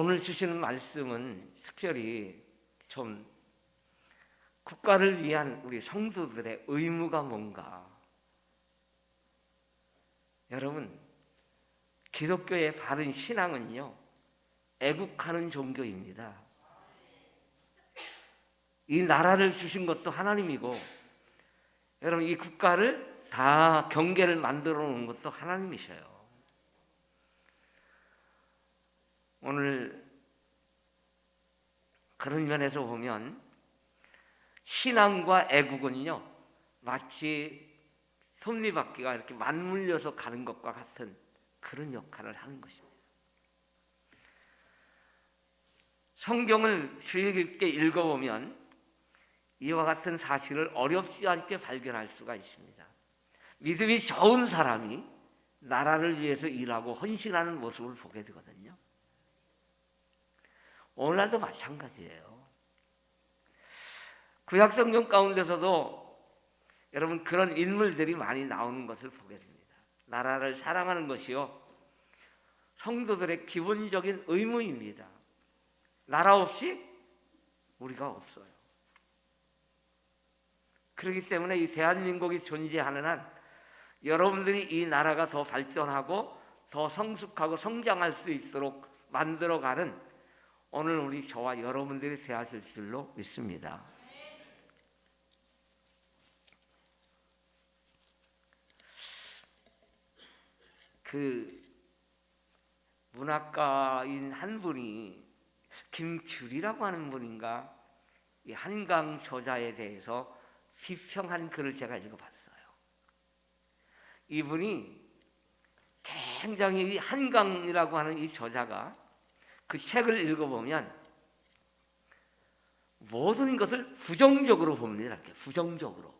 오늘 주시는 말씀은 특별히 좀 국가를 위한 우리 성도들의 의무가 뭔가. 여러분, 기독교의 바른 신앙은요, 애국하는 종교입니다. 이 나라를 주신 것도 하나님이고, 여러분 이 국가를 다 경계를 만들어 놓은 것도 하나님이셔요. 오늘 그런 면에서 보면 신앙과 애국은요, 마치 톱니바퀴가 이렇게 맞물려서 가는 것과 같은 그런 역할을 하는 것입니다. 성경을 주의 깊게 읽어보면 이와 같은 사실을 어렵지 않게 발견할 수가 있습니다. 믿음이 좋은 사람이 나라를 위해서 일하고 헌신하는 모습을 보게 되거든요. 오늘날도 마찬가지예요. 구약성경 가운데서도 여러분 그런 인물들이 많이 나오는 것을 보게 됩니다. 나라를 사랑하는 것이요, 성도들의 기본적인 의무입니다. 나라 없이 우리가 없어요. 그렇기 때문에 이 대한민국이 존재하는 한 여러분들이 이 나라가 더 발전하고 더 성숙하고 성장할 수 있도록 만들어가는 오늘 우리 저와 여러분들이 되어질 줄로 믿습니다. 그 문학가인 한 분이 김규리라고 하는 분인가, 이 한강 저자에 대해서 비평한 글을 제가 읽어봤어요. 이분이 굉장히 한강이라고 하는 이 저자가 그 책을 읽어보면 모든 것을 부정적으로 봅니다. 이렇게 부정적으로.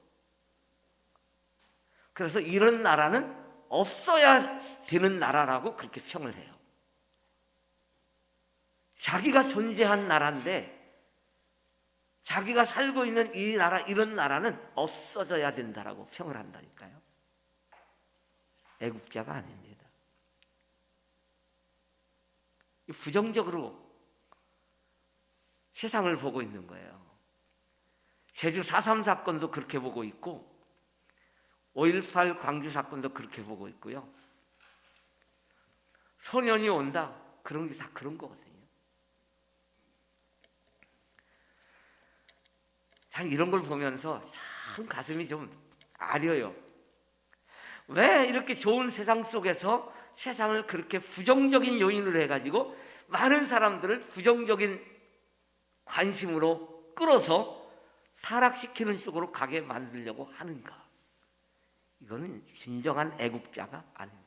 그래서 이런 나라는 없어야 되는 나라라고 그렇게 평을 해요. 자기가 존재한 나라인데 자기가 살고 있는 이 나라, 이런 나라는 없어져야 된다라고 평을 한다니까요. 애국자가 아닙니다. 부정적으로 세상을 보고 있는 거예요. 제주 4.3 사건도 그렇게 보고 있고 5.18 광주 사건도 그렇게 보고 있고요. 소년이 온다, 그런 게 다 그런 거거든요. 참 이런 걸 보면서 참 가슴이 좀 아려요. 왜 이렇게 좋은 세상 속에서 세상을 그렇게 부정적인 요인으로 해가지고 많은 사람들을 부정적인 관심으로 끌어서 타락시키는 쪽으로 가게 만들려고 하는가? 이거는 진정한 애국자가 아닙니다.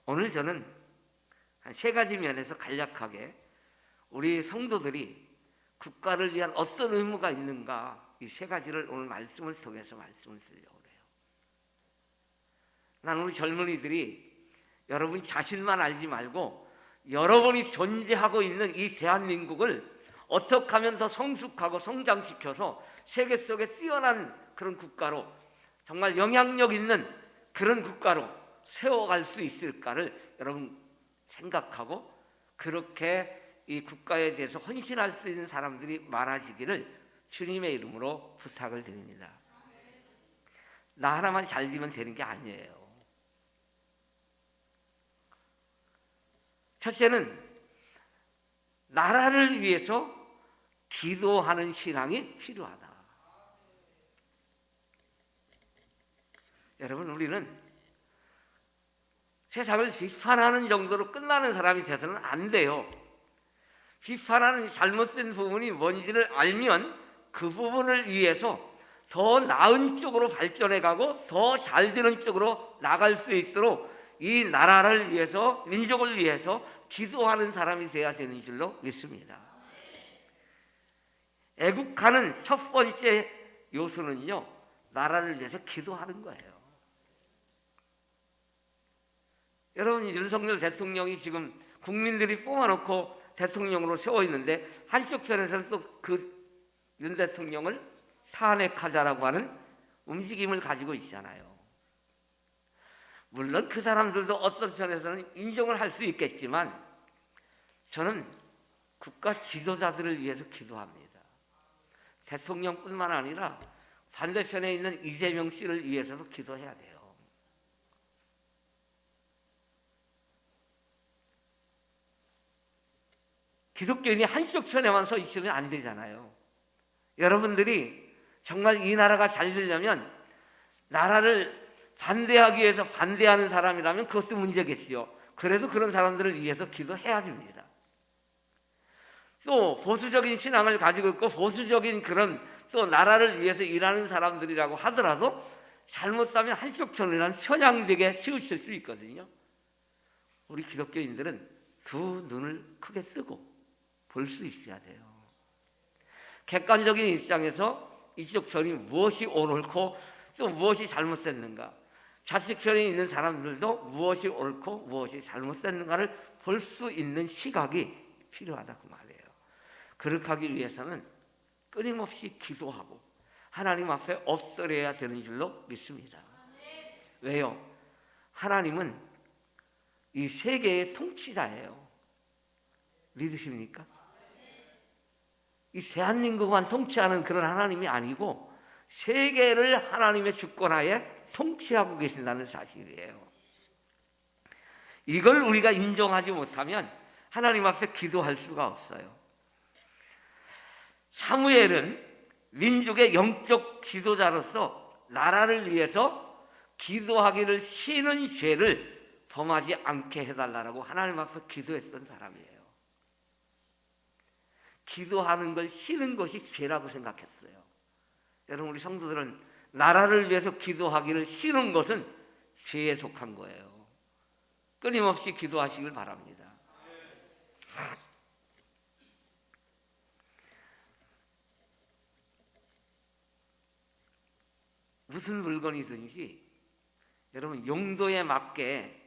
오늘 저는 한 세 가지 면에서 간략하게 우리 성도들이 국가를 위한 어떤 의무가 있는가, 이 세 가지를 오늘 말씀을 통해서 말씀을 드리려고 해요. 난 우리 젊은이들이 여러분 자신만 알지 말고 여러분이 존재하고 있는 이 대한민국을 어떻게 하면 더 성숙하고 성장시켜서 세계 속에 뛰어난 그런 국가로, 정말 영향력 있는 그런 국가로 세워갈 수 있을까를 여러분 생각하고 그렇게 이 국가에 대해서 헌신할 수 있는 사람들이 많아지기를 주님의 이름으로 부탁을 드립니다. 나 하나만 잘 되면 되는 게 아니에요. 첫째는 나라를 위해서 기도하는 신앙이 필요하다. 여러분, 우리는 세상을 비판하는 정도로 끝나는 사람이 돼서는 안 돼요. 비판하는 잘못된 부분이 뭔지를 알면 그 부분을 위해서 더 나은 쪽으로 발전해가고 더 잘 되는 쪽으로 나갈 수 있도록 이 나라를 위해서, 민족을 위해서 기도하는 사람이 되어야 되는 줄로 믿습니다. 애국하는 첫 번째 요소는요, 나라를 위해서 기도하는 거예요. 여러분, 윤석열 대통령이 지금 국민들이 뽑아놓고 대통령으로 세워 있는데 한쪽 편에서는 또 그 윤 대통령을 탄핵하자라고 하는 움직임을 가지고 있잖아요. 물론 그 사람들도 어떤 편에서는 인정을 할 수 있겠지만 저는 국가 지도자들을 위해서 기도합니다. 대통령뿐만 아니라 반대편에 있는 이재명 씨를 위해서도 기도해야 돼요. 기독교인이 한쪽 편에만 서 있으면 안 되잖아요. 여러분들이 정말 이 나라가 잘 되려면 나라를 반대하기 위해서 반대하는 사람이라면 그것도 문제겠지요. 그래도 그런 사람들을 위해서 기도해야 됩니다. 또 보수적인 신앙을 가지고 있고 보수적인 그런 또 나라를 위해서 일하는 사람들이라고 하더라도 잘못하면 한쪽 편이란 편향되게 치우칠 수 있거든요. 우리 기독교인들은 두 눈을 크게 뜨고 볼 수 있어야 돼요. 객관적인 입장에서 이쪽 편이 무엇이 옳고 또 무엇이 잘못됐는가, 좌측 편에 있는 사람들도 무엇이 옳고 무엇이 잘못됐는가를 볼 수 있는 시각이 필요하다고 말해요. 그렇게 하기 위해서는 끊임없이 기도하고 하나님 앞에 엎드려야 되는 줄로 믿습니다. 왜요? 하나님은 이 세계의 통치자예요. 믿으십니까? 이 대한민국만 통치하는 그런 하나님이 아니고 세계를 하나님의 주권하에 통치하고 계신다는 사실이에요. 이걸 우리가 인정하지 못하면 하나님 앞에 기도할 수가 없어요. 사무엘은 민족의 영적 지도자로서 나라를 위해서 기도하기를 쉬는 죄를 범하지 않게 해달라고 하나님 앞에 기도했던 사람이에요. 기도하는 걸 쉬는 것이 죄라고 생각했어요. 여러분, 우리 성도들은 나라를 위해서 기도하기를 쉬는 것은 죄에 속한 거예요. 끊임없이 기도하시길 바랍니다. 무슨 물건이든지 여러분 용도에 맞게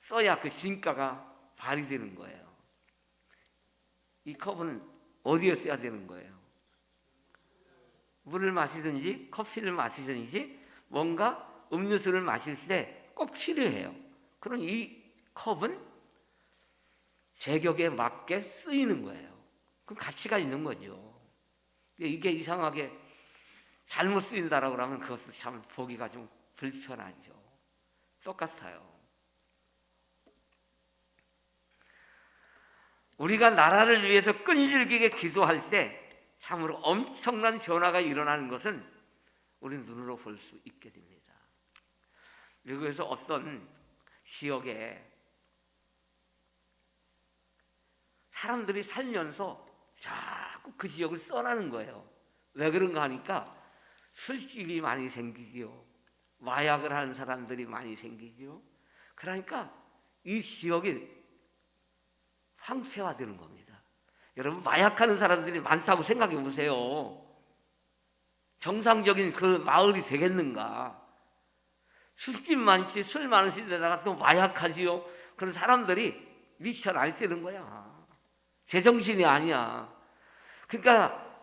써야 그 진가가 발휘되는 거예요. 이 컵은 어디에 써야 되는 거예요? 물을 마시든지 커피를 마시든지 뭔가 음료수를 마실 때 꼭 필요해요. 그럼 이 컵은 제격에 맞게 쓰이는 거예요. 그 가치가 있는 거죠. 이게 이상하게 잘못 쓰인다라고 하면 그것도 참 보기가 좀 불편하죠. 똑같아요. 우리가 나라를 위해서 끈질기게 기도할 때 참으로 엄청난 변화가 일어나는 것은 우리 눈으로 볼 수 있게 됩니다. 미국에서 어떤 지역에 사람들이 살면서 자꾸 그 지역을 떠나는 거예요. 왜 그런가 하니까 술집이 많이 생기지요. 마약을 하는 사람들이 많이 생기지요. 그러니까 이 지역이 황폐화되는 겁니다. 여러분, 마약하는 사람들이 많다고 생각해 보세요. 정상적인 그 마을이 되겠는가? 술집 많지, 술 많으신 데다가 또 마약하지요. 그런 사람들이 미쳐 날뛰는 거야. 제정신이 아니야. 그러니까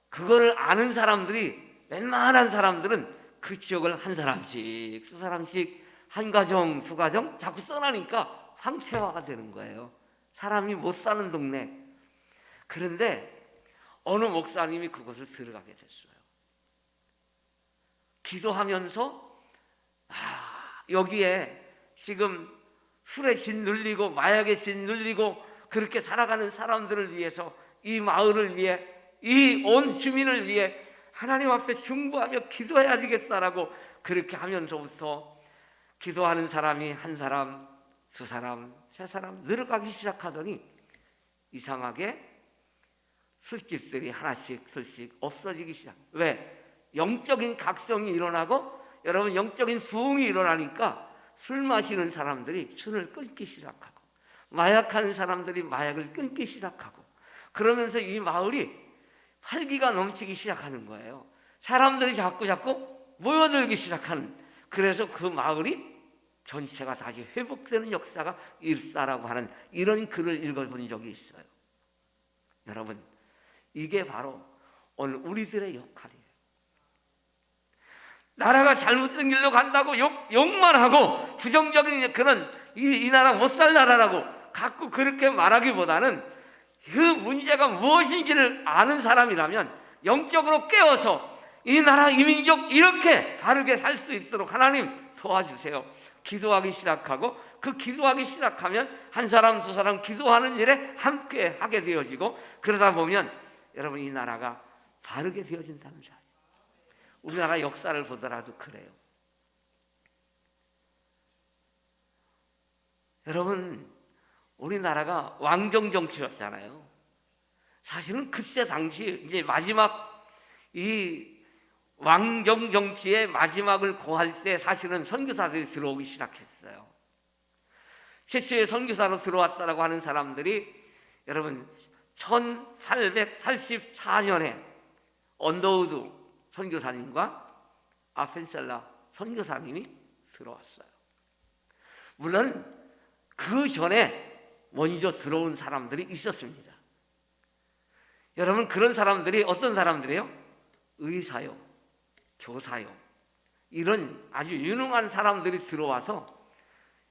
그거를 아는 사람들이, 웬만한 사람들은 그 지역을 한 사람씩, 두 사람씩, 한 가정, 두 가정 자꾸 떠나니까 황폐화가 되는 거예요. 사람이 못 사는 동네. 그런데 어느 목사님이 그곳을 들어가게 됐어요. 기도하면서 여기에 지금 술에 짓눌리고 마약에 짓눌리고 그렇게 살아가는 사람들을 위해서, 이 마을을 위해, 이 온 주민을 위해 하나님 앞에 중보하며 기도해야 되겠다라고 그렇게 하면서부터 기도하는 사람이 한 사람, 두 사람, 세 사람 늘어가기 시작하더니 이상하게 술집들이 하나씩 둘씩 없어지기 시작. 왜? 영적인 각성이 일어나고, 여러분, 영적인 부흥이 일어나니까 술 마시는 사람들이 술을 끊기 시작하고, 마약하는 사람들이 마약을 끊기 시작하고, 그러면서 이 마을이 활기가 넘치기 시작하는 거예요. 사람들이 자꾸 모여들기 시작하는, 그래서 그 마을이 전체가 다시 회복되는 역사가 일사라고 하는 이런 글을 읽어본 적이 있어요. 여러분, 이게 바로 오늘 우리들의 역할이에요. 나라가 잘못된 길로 간다고 욕만 하고 부정적인 그런 이 나라 못 살 나라라고 자꾸 그렇게 말하기보다는 그 문제가 무엇인지를 아는 사람이라면 영적으로 깨워서 이 나라 이 민족 이렇게 바르게 살 수 있도록 하나님 도와주세요. 기도하기 시작하고 그 기도하기 시작하면 한 사람 두 사람 기도하는 일에 함께 하게 되어지고 그러다 보면 여러분 이 나라가 바르게 되어진다는 사실. 우리나라 역사를 보더라도 그래요. 여러분 우리나라가 왕정 정치였잖아요. 사실은 그때 당시 이제 마지막 이 왕정 정치의 마지막을 고할 때 사실은 선교사들이 들어오기 시작했어요. 최초의 선교사로 들어왔다라고 하는 사람들이 여러분 1884년에 언더우드 선교사님과 아펜셀라 선교사님이 들어왔어요. 물론 그 전에 먼저 들어온 사람들이 있었습니다. 여러분 그런 사람들이 어떤 사람들이에요? 의사요, 교사요, 이런 아주 유능한 사람들이 들어와서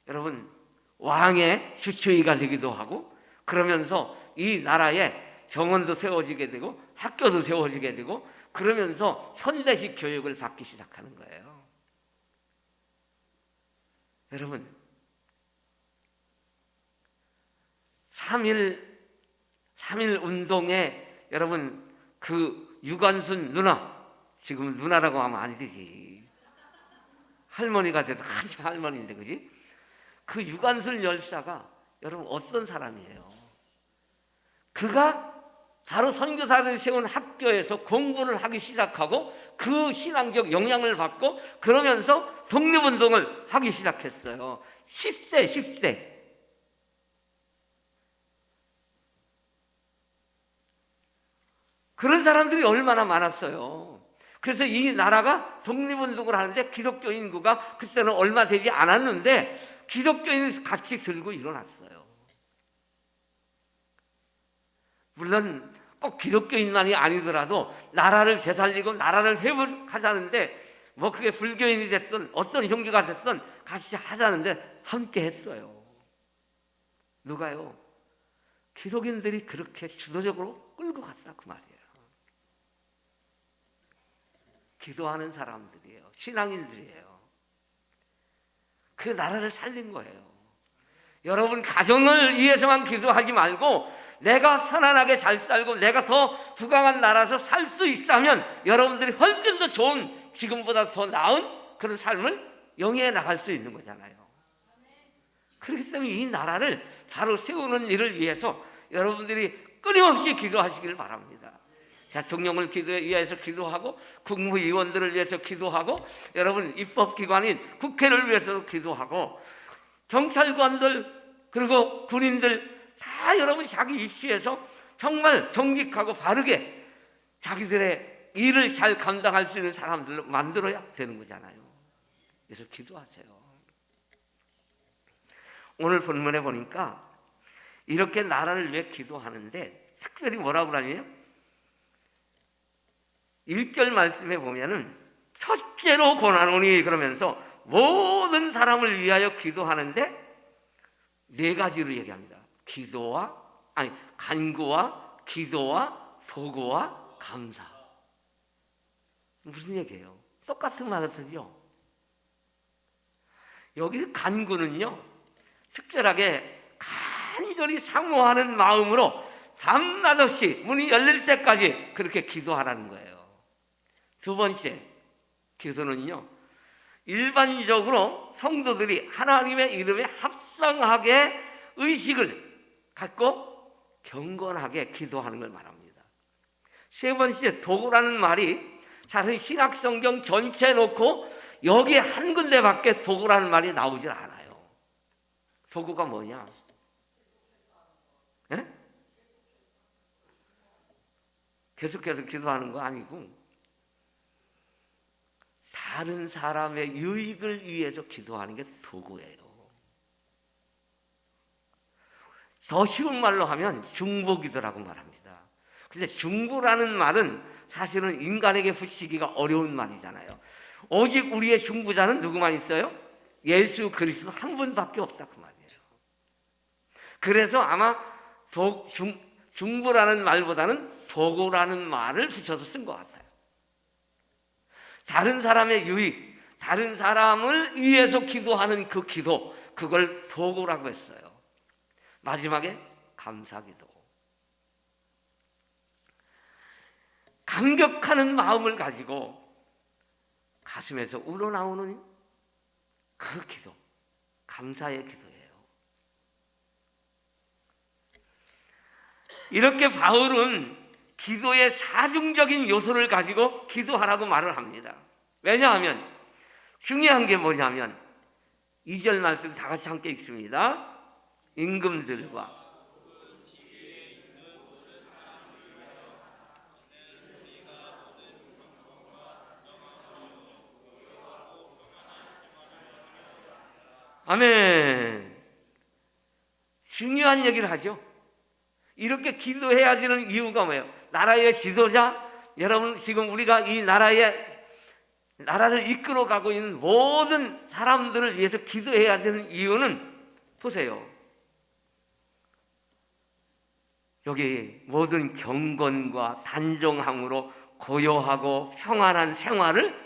여러분 왕의 주치의가 되기도 하고 그러면서 이 나라에 병원도 세워지게 되고 학교도 세워지게 되고 그러면서 현대식 교육을 받기 시작하는 거예요. 여러분 3.1 운동에 여러분 그 유관순 누나, 지금은 누나라고 하면 안 되지, 할머니가 돼도 한참 할머니인데 그지? 그 유관순 열사가 여러분 어떤 사람이에요? 그가 바로 선교사들이 세운 학교에서 공부를 하기 시작하고 그 신앙적 영향을 받고 그러면서 독립운동을 하기 시작했어요. 10세 그런 사람들이 얼마나 많았어요. 그래서 이 나라가 독립운동을 하는데 기독교 인구가 그때는 얼마 되지 않았는데 기독교인이 같이 들고 일어났어요. 물론 꼭 기독교인만이 아니더라도 나라를 되살리고 나라를 회복하자는데 뭐 그게 불교인이 됐든 어떤 종교가 됐든 같이 하자는데 함께 했어요. 누가요? 기독인들이 그렇게 주도적으로 끌고 갔다 그 말이에요. 기도하는 사람들이에요. 신앙인들이에요. 그 나라를 살린 거예요. 여러분 가정을 위해서만 기도하지 말고 내가 편안하게 잘 살고 내가 더 부강한 나라에서 살 수 있다면 여러분들이 훨씬 더 좋은 지금보다 더 나은 그런 삶을 영위해 나갈 수 있는 거잖아요. 그렇기 때문에 이 나라를 바로 세우는 일을 위해서 여러분들이 끊임없이 기도하시기를 바랍니다. 대통령을 위해서 기도하고 국무위원들을 위해서 기도하고 여러분 입법기관인 국회를 위해서 기도하고 경찰관들 그리고 군인들 다 여러분 자기 이슈에서 정말 정직하고 바르게 자기들의 일을 잘 감당할 수 있는 사람들로 만들어야 되는 거잖아요. 그래서 기도하세요. 오늘 본문에 보니까 이렇게 나라를 위해 기도하는데 특별히 뭐라고 그러냐면 1절 말씀에 보면은 첫째로 권하노니 그러면서 모든 사람을 위하여 기도하는데 4가지로 얘기합니다. 간구와 기도와 도구와 감사. 무슨 얘기예요? 똑같은 말이죠. 여기 간구는요 특별하게 간절히 사모하는 마음으로 밤낮 없이 문이 열릴 때까지 그렇게 기도하라는 거예요. 두 번째 기도는요 일반적으로 성도들이 하나님의 이름에 합당하게 의식을 갖고 경건하게 기도하는 걸 말합니다. 세 번째 도구라는 말이 사실 신약성경 전체에 놓고 여기 한 군데밖에 도구라는 말이 나오질 않아요. 도구가 뭐냐? 예? 계속해서 기도하는 거 아니고 다른 사람의 유익을 위해서 기도하는 게 도구예요. 더 쉬운 말로 하면 중보기도라고 말합니다. 근데 중보라는 말은 사실은 인간에게 붙이기가 어려운 말이잖아요. 오직 우리의 중보자는 누구만 있어요? 예수 그리스도 한 분밖에 없다 그 말이에요. 그래서 아마 중보라는 말보다는 도구라는 말을 붙여서 쓴 것 같아요. 다른 사람의 유익, 다른 사람을 위해서 기도하는 그 기도, 그걸 도구라고 했어요. 마지막에 감사기도. 감격하는 마음을 가지고 가슴에서 우러나오는 그 기도, 감사의 기도예요. 이렇게 바울은 기도의 사중적인 요소를 가지고 기도하라고 말을 합니다. 왜냐하면 중요한 게 뭐냐면 2절 말씀 다 같이 함께 읽습니다. 임금들과 아멘. 중요한 얘기를 하죠. 이렇게 기도해야 되는 이유가 뭐예요? 나라의 지도자, 여러분 지금 우리가 이 나라를 이끌어가고 있는 모든 사람들을 위해서 기도해야 되는 이유는 보세요. 여기 모든 경건과 단정함으로 고요하고 평안한 생활을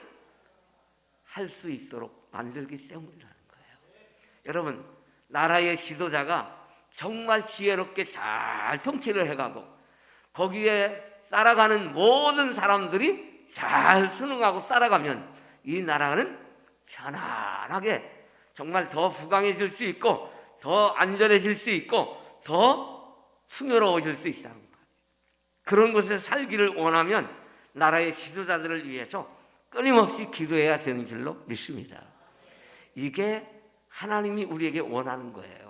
할 수 있도록 만들기 때문이라는 거예요. 여러분, 나라의 지도자가 정말 지혜롭게 잘 통치를 해가고 거기에 따라가는 모든 사람들이 잘 순응하고 따라가면 이 나라는 편안하게 정말 더 부강해질 수 있고 더 안전해질 수 있고 더 풍요로워질 수 있다는 거예요. 그런 곳에 살기를 원하면 나라의 지도자들을 위해서 끊임없이 기도해야 되는 줄로 믿습니다. 이게 하나님이 우리에게 원하는 거예요.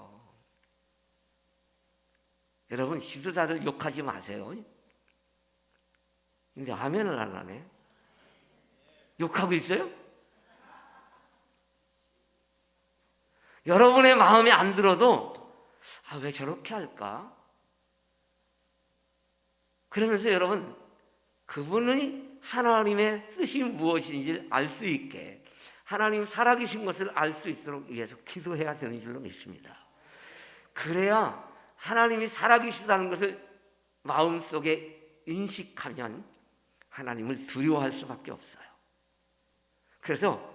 여러분, 지도자를 욕하지 마세요. 근데 아멘을 안 하네. 욕하고 있어요? 여러분의 마음에 안 들어도 왜 저렇게 할까? 그러면서 여러분, 그분이 하나님의 뜻이 무엇인지 알 수 있게 하나님 살아계신 것을 알 수 있도록 위해서 기도해야 되는 줄로 믿습니다. 그래야 하나님이 살아계시다는 것을 마음속에 인식하면 하나님을 두려워할 수밖에 없어요. 그래서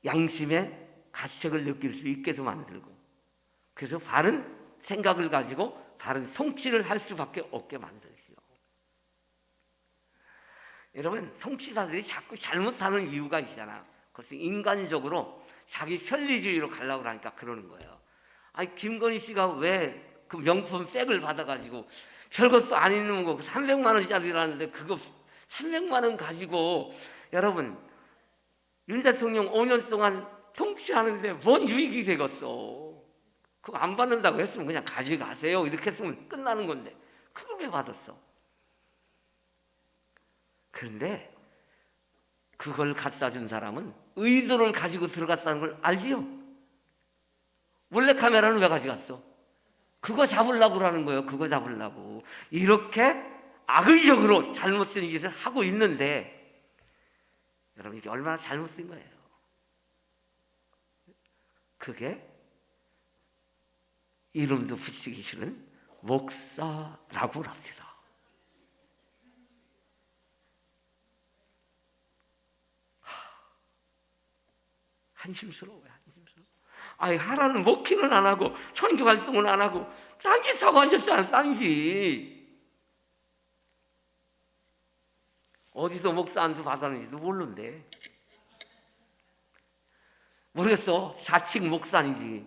양심의 가책을 느낄 수 있게도 만들고, 그래서 바른 생각을 가지고 바른 통치를 할 수밖에 없게 만들죠. 여러분, 통치자들이 자꾸 잘못하는 이유가 있잖아. 그것은 인간적으로 자기 편리주의로 가려고 하니까 그러는 거예요. 아니, 김건희 씨가 왜 그 명품 백을 받아가지고 별것도 안 있는 거 300만 원짜리라는데 그거 300만 원 가지고 여러분 윤 대통령 5년 동안 통치하는데 뭔 유익이 되겠어. 그거 안 받는다고 했으면 그냥 가져가세요. 이렇게 했으면 끝나는 건데 그걸 왜 받았어? 그런데 그걸 갖다 준 사람은 의도를 가지고 들어갔다는 걸 알지요? 몰래카메라는 왜 가져갔어? 그거 잡으려고 그러는 거예요. 그거 잡으려고. 이렇게 악의적으로 잘못된 짓을 하고 있는데 여러분, 이게 얼마나 잘못된 거예요. 그게 이름도 붙이기 싫은 목사라고 합니다. 한심스러워요. 아니, 하라는 먹기는 안 하고 선교 활동은 안 하고 딴짓 하고 앉았잖아. 딴짓. 어디서 목사 안수 받았는지도 모르는데. 모르겠어. 자칭 목사인지.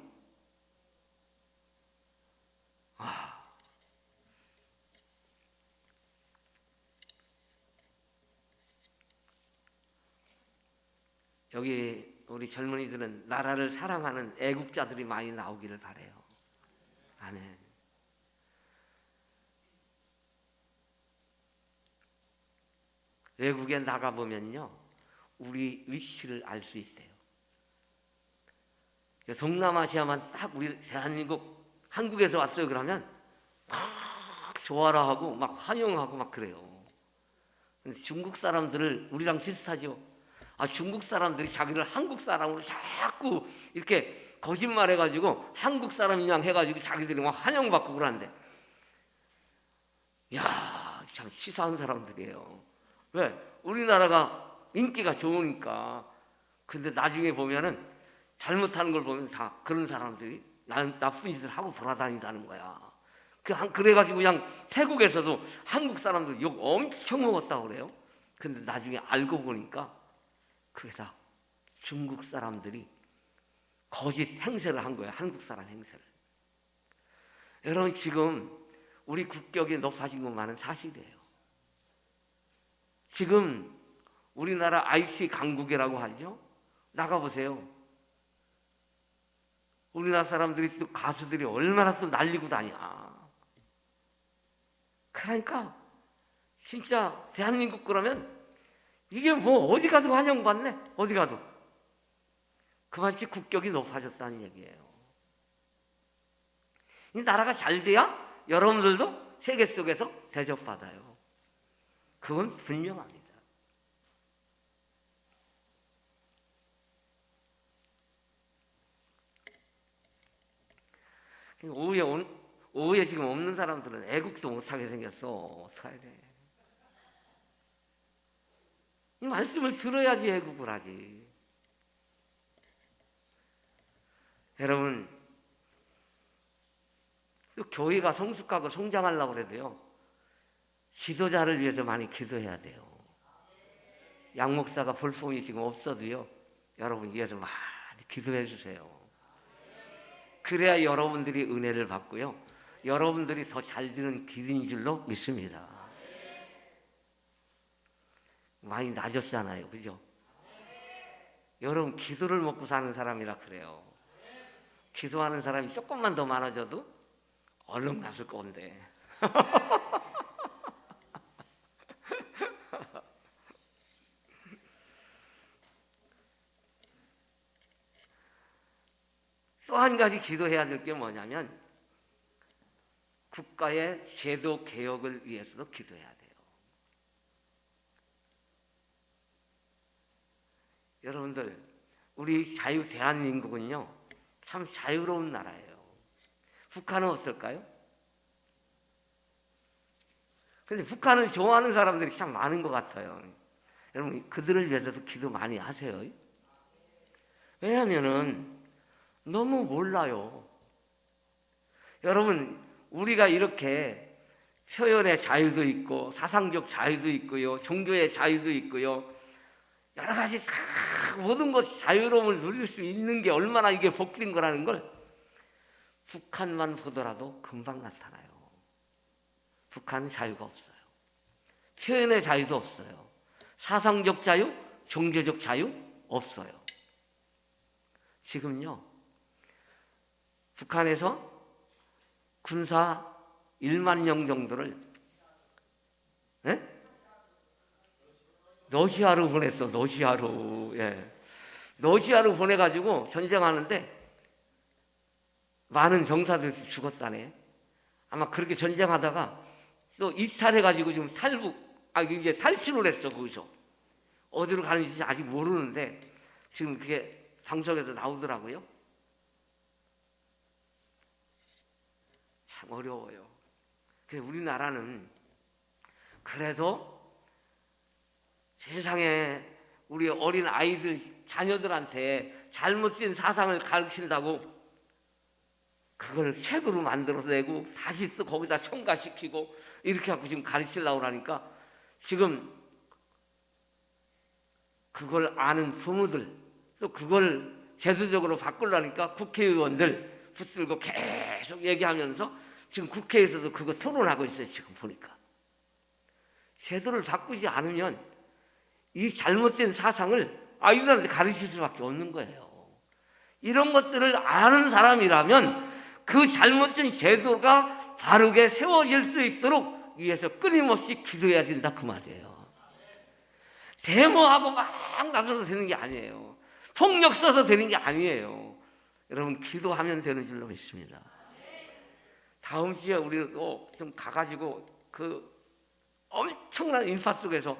여기 우리 젊은이들은 나라를 사랑하는 애국자들이 많이 나오기를 바라요. 아멘. 외국에 나가보면요, 우리 위치를 알 수 있대요. 동남아시아만 딱 우리 대한민국, 한국에서 왔어요 그러면 막 좋아라 하고 막 환영하고 막 그래요. 중국 사람들을 우리랑 비슷하죠. 중국 사람들이 자기를 한국 사람으로 자꾸 이렇게 거짓말해가지고 한국 사람이랑 해가지고 자기들이 막 환영받고 그러는데, 야, 참 치사한 사람들이에요. 왜? 우리나라가 인기가 좋으니까. 근데 나중에 보면은 잘못하는 걸 보면 다 그런 사람들이 나쁜 짓을 하고 돌아다닌다는 거야. 그래가지고 그냥 태국에서도 한국 사람들 욕 엄청 먹었다고 그래요. 근데 나중에 알고 보니까 그게 다 중국 사람들이 거짓 행세를 한 거예요. 한국 사람 행세를. 여러분, 지금 우리 국격이 높아진 것만은 사실이에요. 지금 우리나라 IT 강국이라고 하죠. 나가보세요. 우리나라 사람들이 또 가수들이 얼마나 또 날리고 다녀. 그러니까 진짜 대한민국 그러면 이게 뭐 어디 가도 환영받네. 어디 가도. 그만치 국격이 높아졌다는 얘기예요. 이 나라가 잘 돼야 여러분들도 세계 속에서 대접받아요. 그건 분명합니다. 오후에 지금 없는 사람들은 애국도 못하게 생겼어. 어떡해야 돼? 이 말씀을 들어야지 애국을 하지. 여러분, 또 교회가 성숙하고 성장하려고 그래도요, 지도자를 위해서 많이 기도해야 돼요. 양 목사가 볼품이 지금 없어도요, 여러분 위해서 많이 기도해 주세요. 그래야 여러분들이 은혜를 받고요, 여러분들이 더 잘 되는 길인 줄로 믿습니다. 많이 낮았잖아요, 그죠? 여러분, 기도를 먹고 사는 사람이라 그래요. 기도하는 사람이 조금만 더 많아져도 얼른 갔을 건데. 또 한 가지 기도해야 될 게 뭐냐면, 국가의 제도 개혁을 위해서도 기도해야 돼요. 여러분들, 우리 대한민국은요, 참 자유로운 나라예요. 북한은 어떨까요? 근데 북한을 좋아하는 사람들이 참 많은 것 같아요. 여러분, 그들을 위해서도 기도 많이 하세요. 왜냐하면은 너무 몰라요. 여러분, 우리가 이렇게 표현의 자유도 있고 사상적 자유도 있고요, 종교의 자유도 있고요, 여러 가지 다 모든 것 자유로움을 누릴 수 있는 게 얼마나 이게 복된 거라는 걸 북한만 보더라도 금방 나타나요. 북한은 자유가 없어요. 표현의 자유도 없어요. 사상적 자유, 종교적 자유 없어요. 지금요, 북한에서 군사 1만 명 정도를 러시아로 보냈어. 러시아로. 러시아로 보내가지고 전쟁하는데 많은 병사들이 죽었다네. 아마 그렇게 전쟁하다가 또 이탈해가지고 지금 이제 탈출을 했어. 거기서 어디로 가는지 아직 모르는데 지금 그게 방송에도 나오더라고요. 참 어려워요. 우리나라는 그래도 세상에 우리 어린 아이들, 자녀들한테 잘못된 사상을 가르친다고 그걸 책으로 만들어서 내고 다시 또 거기다 첨가시키고 이렇게 하고 지금 가르치려고 하니까 지금 그걸 아는 부모들, 또 그걸 제도적으로 바꾸려니까 국회의원들 붙들고 계속 얘기하면서 지금 국회에서도 그거 토론하고 있어요. 지금 보니까 제도를 바꾸지 않으면 이 잘못된 사상을 아이들한테 가르칠 수밖에 없는 거예요. 이런 것들을 아는 사람이라면 그 잘못된 제도가 바르게 세워질 수 있도록 위해서 끊임없이 기도해야 된다, 그 말이에요. 데모하고 막 나서도 되는 게 아니에요. 폭력 써서 되는 게 아니에요. 여러분, 기도하면 되는 줄로 믿습니다. 다음 주에 우리 좀 가가지고 그 엄청난 인파 속에서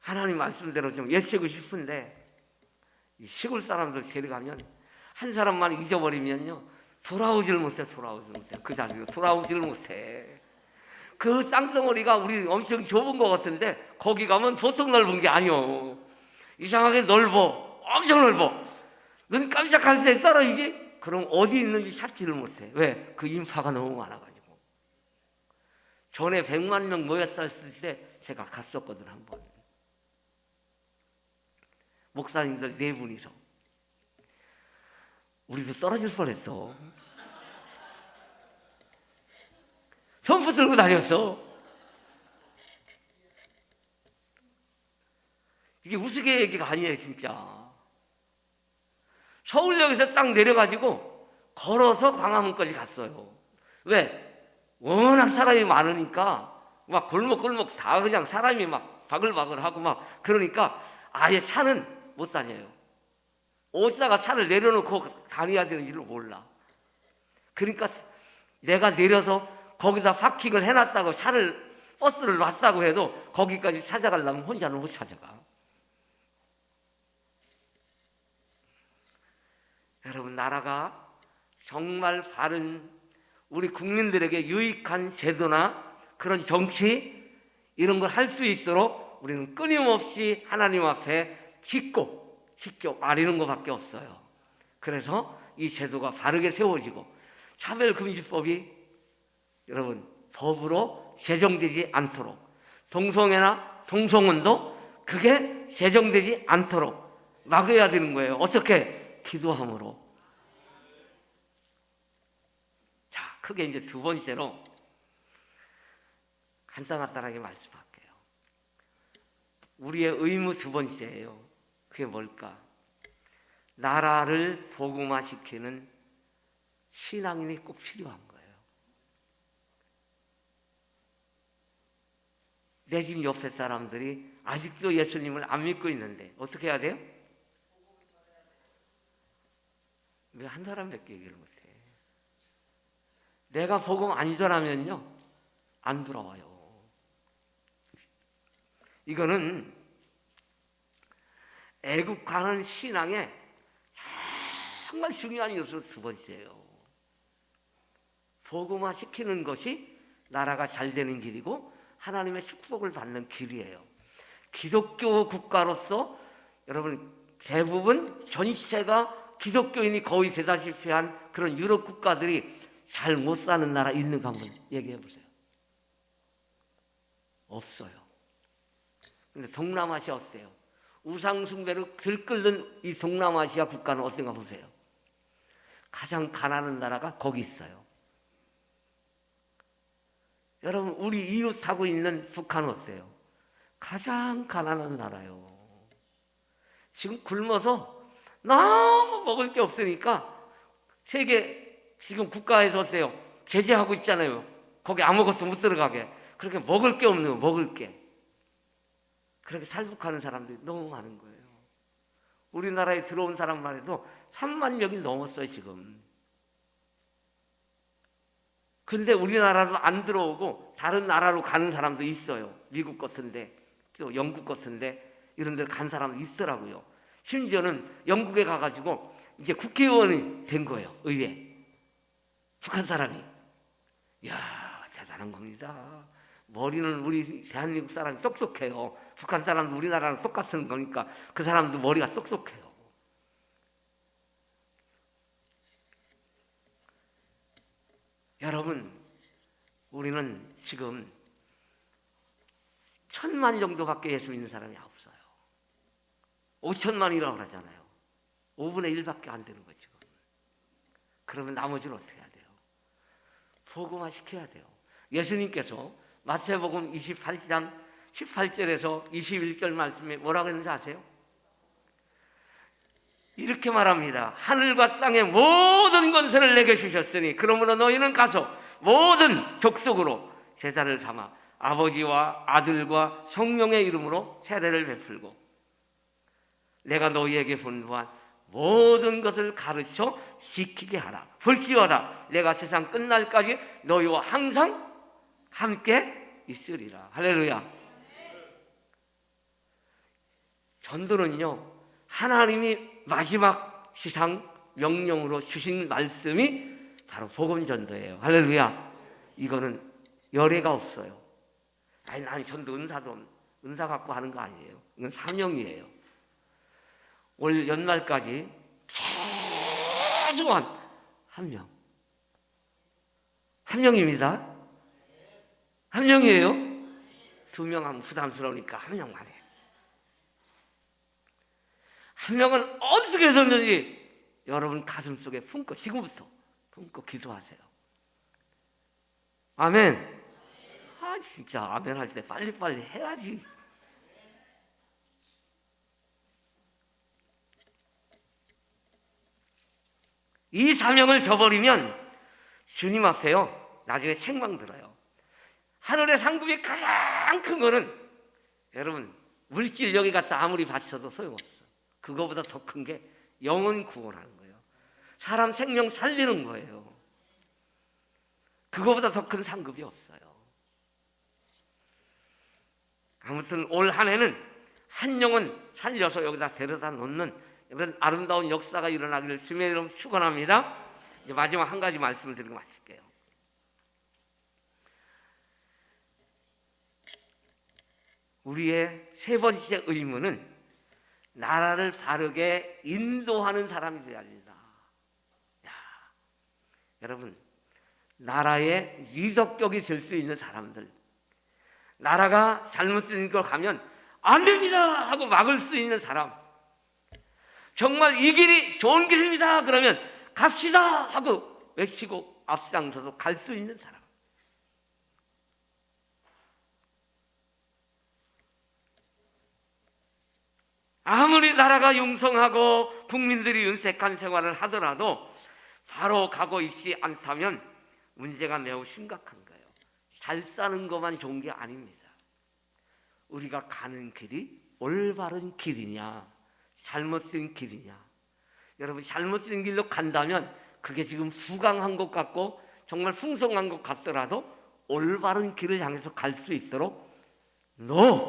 하나님 말씀대로 좀 외치고 싶은데 이 시골 사람들 데려가면 한 사람만 잊어버리면요 돌아오질 못해. 그 자리로 돌아오질 못해. 그 땅덩어리가 우리 엄청 좁은 것 같은데 거기 가면 보통 넓은 게 아니오. 이상하게 넓어. 엄청 넓어. 눈 깜짝할 때 떨어지지? 그럼 어디 있는지 찾지를 못해. 왜? 그 인파가 너무 많아가지고. 전에 100만 명 모였을 때 제가 갔었거든 한 번. 목사님들 4분이서. 우리도 떨어질 뻔했어. 선포 들고 다녔어. 이게 우스갯얘기가 아니에요 진짜. 서울역에서 딱 내려가지고 걸어서 광화문까지 갔어요. 왜? 워낙 사람이 많으니까 막 골목골목 다 그냥 사람이 막 바글바글하고 막 그러니까 아예 차는 못 다녀요. 오다가 차를 내려놓고 다녀야 되는지를 몰라. 그러니까 내가 내려서 거기다 파킹을 해놨다고 버스를 놨다고 해도 거기까지 찾아가려면 혼자는 못 찾아가. 여러분, 나라가 정말 바른 우리 국민들에게 유익한 제도나 그런 정치 이런 걸 할 수 있도록 우리는 끊임없이 하나님 앞에 짓고 아리는 것밖에 없어요. 그래서 이 제도가 바르게 세워지고 차별금지법이 여러분 법으로 제정되지 않도록 동성애나 동성혼도 그게 제정되지 않도록 막아야 되는 거예요. 어떻게? 기도함으로. 자, 크게 이제 두 번째로 간단하게 말씀할게요. 우리의 의무 두 번째예요. 그게 뭘까? 나라를 복음화시키는 신앙인이 꼭 필요한 거예요. 내 집 옆에 사람들이 아직도 예수님을 안 믿고 있는데 어떻게 해야 돼요? 왜 한 사람밖에 얘기를 못해? 내가 복음 안 전하면요 안 돌아와요. 이거는 애국하는 신앙의 정말 중요한 요소 두 번째예요. 복음화 시키는 것이 나라가 잘 되는 길이고 하나님의 축복을 받는 길이에요. 기독교 국가로서 여러분 대부분 전체가 기독교인이 거의 대다시피한 그런 유럽 국가들이 잘 못 사는 나라 있는가 한번 얘기해 보세요. 없어요. 근데 동남아시아 어때요? 우상숭배로 들끓는 이 동남아시아 국가는 어떤가 보세요. 가장 가난한 나라가 거기 있어요. 여러분 우리 이웃하고 있는 북한은 어때요? 가장 가난한 나라요. 지금 굶어서 너무 먹을 게 없으니까 세계 지금 국가에서 어때요? 제재하고 있잖아요. 거기 아무것도 못 들어가게. 그렇게 먹을 게 없는 거, 먹을 게. 그렇게 탈북하는 사람들이 너무 많은 거예요. 우리나라에 들어온 사람만 해도 3만 명이 넘었어요 지금. 근데 우리나라로 안 들어오고 다른 나라로 가는 사람도 있어요. 미국 같은데 또 영국 같은데 이런 데 간 사람도 있더라고요. 심지어는 영국에 가가지고 이제 국회의원이 된 거예요. 의회. 북한 사람이. 이야 대단한 겁니다. 머리는 우리 대한민국 사람이 똑똑해요. 북한 사람도 우리나라랑 똑같은 거니까 그 사람도 머리가 똑똑해요. 여러분 우리는 지금 1,000만 정도밖에 예수 믿는 사람이 없어요. 5천만이라고 그러잖아요. 5분의 1밖에 안 되는 거죠. 그러면 나머지는 어떻게 해야 돼요? 복음화 시켜야 돼요. 예수님께서 마태복음 28장 18절에서 21절 말씀에 뭐라고 했는지 아세요? 이렇게 말합니다. 하늘과 땅의 모든 권세를 내게 주셨으니 그러므로 너희는 가서 모든 족속으로 제자를 삼아 아버지와 아들과 성령의 이름으로 세례를 베풀고 내가 너희에게 분부한 모든 것을 가르쳐 지키게 하라. 볼지어다 내가 세상 끝날까지 너희와 항상 함께 있으리라. 할렐루야. 전도는요, 하나님이 마지막 시상 명령으로 주신 말씀이 바로 복음 전도예요. 할렐루야. 이거는 열애가 없어요. 아니, 난 전도 은사 갖고 하는 거 아니에요. 이건 사명이에요. 올 연말까지 최소한 한 명. 한 명입니다. 한 명이에요. 2명 하면 부담스러우니까 한 명만 해요. 한 명은 어떻게 해서든지 여러분 가슴속에 품고, 지금부터 품고 기도하세요. 아멘. 아, 진짜 아멘 할 때 빨리빨리 해야지. 이 사명을 저버리면 주님 앞에요, 나중에 책망 들어요. 하늘의 상급이 가장 큰 거는 여러분 물질 여기 갖다 아무리 바쳐도 소용없어. 그거보다 더 큰 게 영혼 구원하는 거예요. 사람 생명 살리는 거예요. 그거보다 더 큰 상급이 없어요. 아무튼 올 한 해는 한 영혼 살려서 여기다 데려다 놓는 이런 아름다운 역사가 일어나기를 주님의 이름으로 축원합니다. 이제 마지막 한 가지 말씀을 드리고 마칠게요. 우리의 세 번째 의무는 나라를 바르게 인도하는 사람이 되어야 합니다. 여러분, 나라의 리더격이 될 수 있는 사람들, 나라가 잘못된 걸 가면 안 됩니다 하고 막을 수 있는 사람, 정말 이 길이 좋은 길입니다 그러면 갑시다 하고 외치고 앞장서서 갈 수 있는 사람. 아무리 나라가 융성하고 국민들이 윤택한 생활을 하더라도 바로 가고 있지 않다면 문제가 매우 심각한 거예요. 잘 사는 것만 좋은 게 아닙니다. 우리가 가는 길이 올바른 길이냐 잘못된 길이냐. 여러분, 잘못된 길로 간다면 그게 지금 부강한 것 같고 정말 풍성한 것 같더라도 올바른 길을 향해서 갈 수 있도록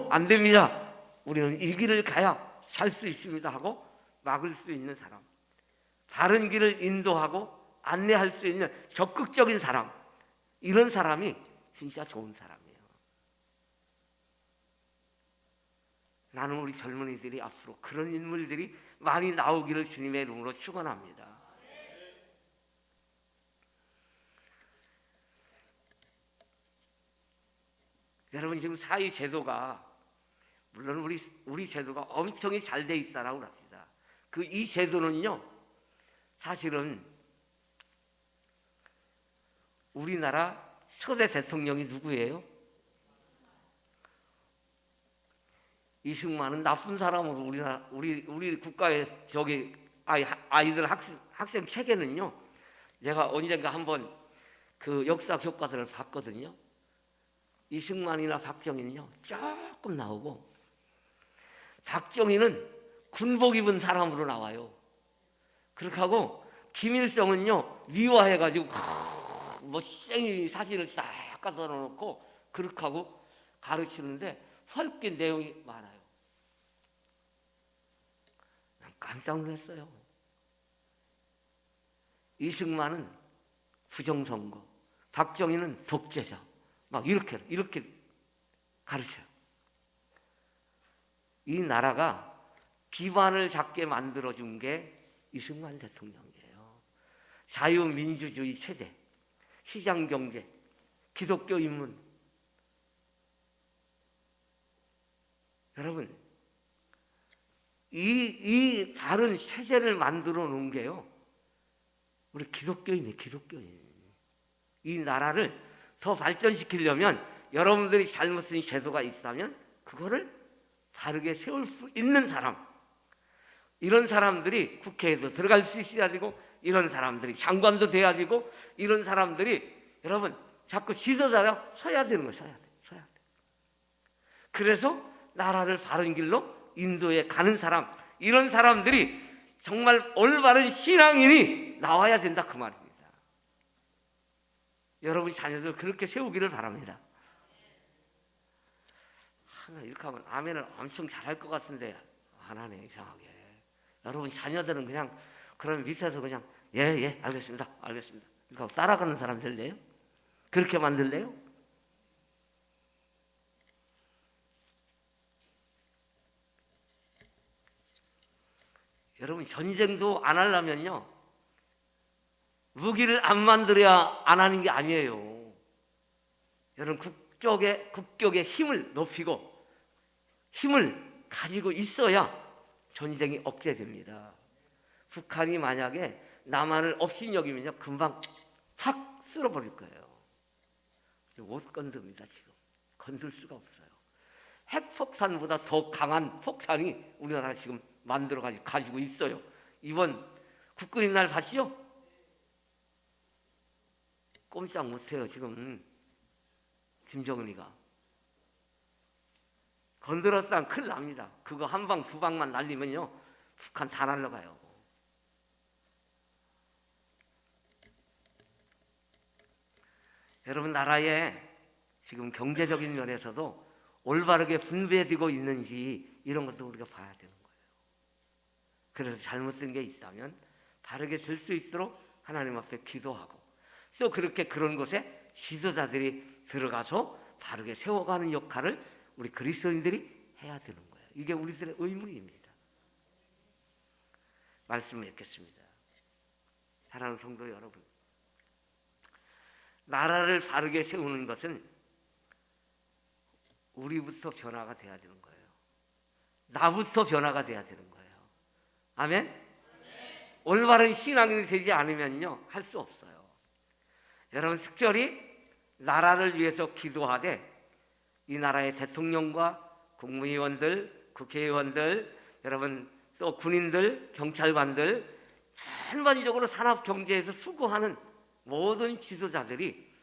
안 됩니다. 우리는 이 길을 가야 살 수 있습니다 하고 막을 수 있는 사람, 바른 길을 인도하고 안내할 수 있는 적극적인 사람, 이런 사람이 진짜 좋은 사람이에요. 나는 우리 젊은이들이 앞으로 그런 인물들이 많이 나오기를 주님의 이름으로 축원합니다. 여러분, 지금 사회 제도가, 물론 우리 제도가 엄청 잘 돼 있다라고 합니다. 이 제도는요, 사실은 우리나라 초대 대통령이 누구예요? 이승만은 나쁜 사람으로 우리 국가의 아이들 학생 책에는요, 제가 언젠가 한번 그 역사 교과서를 봤거든요. 이승만이나 박정희는요 조금 나오고, 박정희는 군복 입은 사람으로 나와요. 그렇게 하고 김일성은요 미화해가지고 멋쟁이 사진을 딱 갖다 놓고 그렇게 하고 가르치는데 헐긴 내용이 많아요. 난 깜짝 놀랐어요. 이승만은 부정선거, 박정희는 독재자, 막 이렇게 가르쳐요. 이 나라가 기반을 잡게 만들어준 게 이승만 대통령이에요. 자유민주주의 체제, 시장경제, 기독교 인문. 여러분, 이 바른 체제를 만들어 놓은 게요, 우리 기독교인이에요. 기독교인. 이 나라를 더 발전시키려면 여러분들이 잘못된 제도가 있다면 그거를 바르게 세울 수 있는 사람, 이런 사람들이 국회에도 들어갈 수 있어야 되고, 이런 사람들이 장관도 돼야 되고, 이런 사람들이 여러분 자꾸 지도자로 서야 되는 거예요. 서야 돼. 그래서 나라를 바른 길로 인도에 가는 사람, 이런 사람들이 정말 올바른 신앙인이 나와야 된다, 그 말입니다. 여러분 자녀들 그렇게 세우기를 바랍니다. 이렇게 하면 아멘을 엄청 잘할 것 같은데 하나네, 이상하게. 여러분 자녀들은 그냥 그런 밑에서 그냥 예, 알겠습니다, 알겠습니다. 그러니까 따라가는 사람 될래요? 그렇게 만들래요? 여러분 전쟁도 안 하려면요 무기를 안 만들어야 안 하는 게 아니에요. 여러분 국격의 힘을 높이고 힘을 가지고 있어야 전쟁이 억제됩니다. 북한이 만약에 남한을 업신여기면요 금방 확 쓸어버릴 거예요. 못 건듭니다. 지금 건들 수가 없어요. 핵폭탄보다 더 강한 폭탄이 우리나라 지금 만들어 가지고 있어요. 이번 국군의 날 봤죠? 꼼짝 못해요. 지금 김정은이가 건드렸다면 큰일 납니다. 그거 한 방 두 방만 날리면요 북한 다 날라가요. 여러분 나라에 지금 경제적인 면에서도 올바르게 분배되고 있는지 이런 것도 우리가 봐야 되는 거예요. 그래서 잘못된 게 있다면 바르게 될 수 있도록 하나님 앞에 기도하고 또 그렇게 그런 곳에 지도자들이 들어가서 바르게 세워가는 역할을 우리 그리스도인들이 해야 되는 거예요. 이게 우리들의 의무입니다. 말씀을 읽겠습니다. 사랑하는 성도 여러분, 나라를 바르게 세우는 것은 우리부터 변화가 돼야 되는 거예요. 나부터 변화가 돼야 되는 거예요. 아멘? 올바른 신앙이 되지 않으면요 할 수 없어요. 여러분 특별히 나라를 위해서 기도하되 이 나라의 대통령과 국무위원들, 국회의원들, 여러분 또 군인들, 경찰관들 전반적으로 산업경제에서 수고하는 모든 지도자들이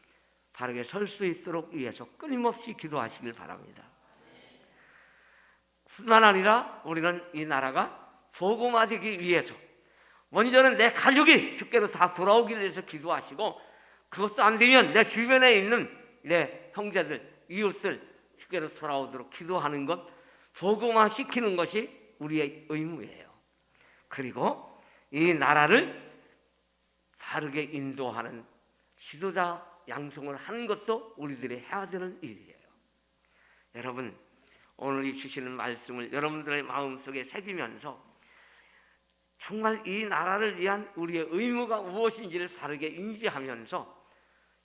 바르게 설 수 있도록 위해서 끊임없이 기도하시길 바랍니다. 뿐만 아니라 우리는 이 나라가 복음화되기 위해서 먼저는 내 가족이 주께로 다 돌아오기 위해서 기도하시고 그것도 안 되면 내 주변에 있는 내 형제들, 이웃들 주께로 돌아오도록 기도하는 것, 복음화시키는 것이 우리의 의무예요. 그리고 이 나라를 바르게 인도하는 지도자 양성을 하는 것도 우리들이 해야 되는 일이에요. 여러분 오늘 이 주시는 말씀을 여러분들의 마음속에 새기면서 정말 이 나라를 위한 우리의 의무가 무엇인지를 바르게 인지하면서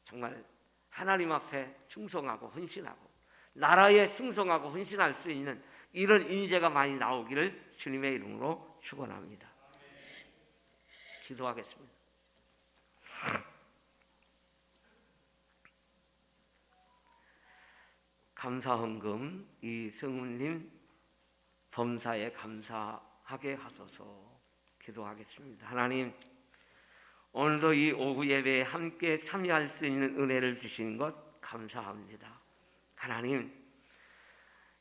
정말 하나님 앞에 충성하고 헌신하고 나라에 충성하고 헌신할 수 있는 이런 인재가 많이 나오기를 주님의 이름으로 축원합니다. 기도하겠습니다. 감사헌금 이승훈님 범사에 감사하게 하소서. 기도하겠습니다. 하나님 오늘도 이 오후 예배에 함께 참여할 수 있는 은혜를 주신 것 감사합니다. 하나님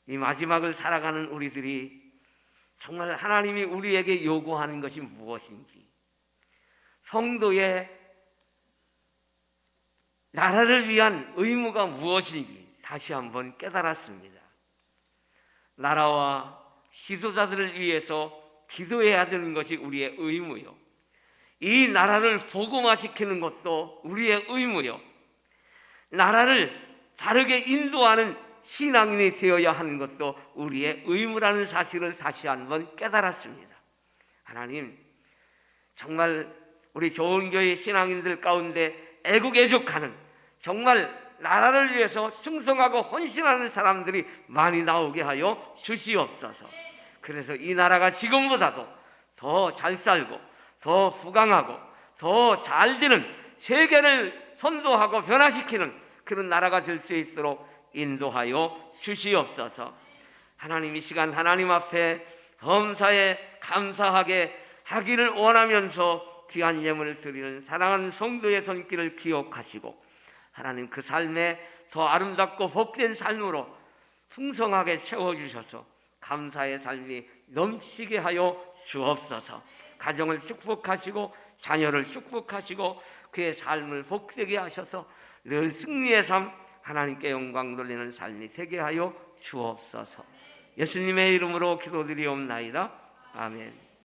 이 마지막을 살아가는 우리들이 정말 하나님이 우리에게 요구하는 것이 무엇인지 성도의 나라를 위한 의무가 무엇인지 다시 한번 깨달았습니다. 나라와 지도자들을 위해서 기도해야 되는 것이 우리의 의무요. 이 나라를 복음화시키는 것도 우리의 의무요. 나라를 바르게 인도하는 신앙인이 되어야 하는 것도 우리의 의무라는 사실을 다시 한번 깨달았습니다. 하나님 정말 우리 좋은 교회 신앙인들 가운데 애국애족하는 정말 나라를 위해서 충성하고 헌신하는 사람들이 많이 나오게 하여 주시옵소서. 그래서 이 나라가 지금보다도 더 잘 살고 더 부강하고 더 잘 되는 세계를 선도하고 변화시키는 그런 나라가 될 수 있도록 인도하여 주시옵소서. 하나님 이 시간 하나님 앞에 범사에 감사하게 하기를 원하면서 귀한 예물을 드리는 사랑하는 성도의 손길을 기억하시고 하나님 그 삶에 더 아름답고 복된 삶으로 풍성하게 채워주셔서 감사의 삶이 넘치게 하여 주옵소서. 가정을 축복하시고 자녀를 축복하시고 그의 삶을 복되게 하셔서 늘 승리의 삶 하나님께 영광 돌리는 삶이 되게 하여 주옵소서. 예수님의 이름으로 기도드리옵나이다. 아멘.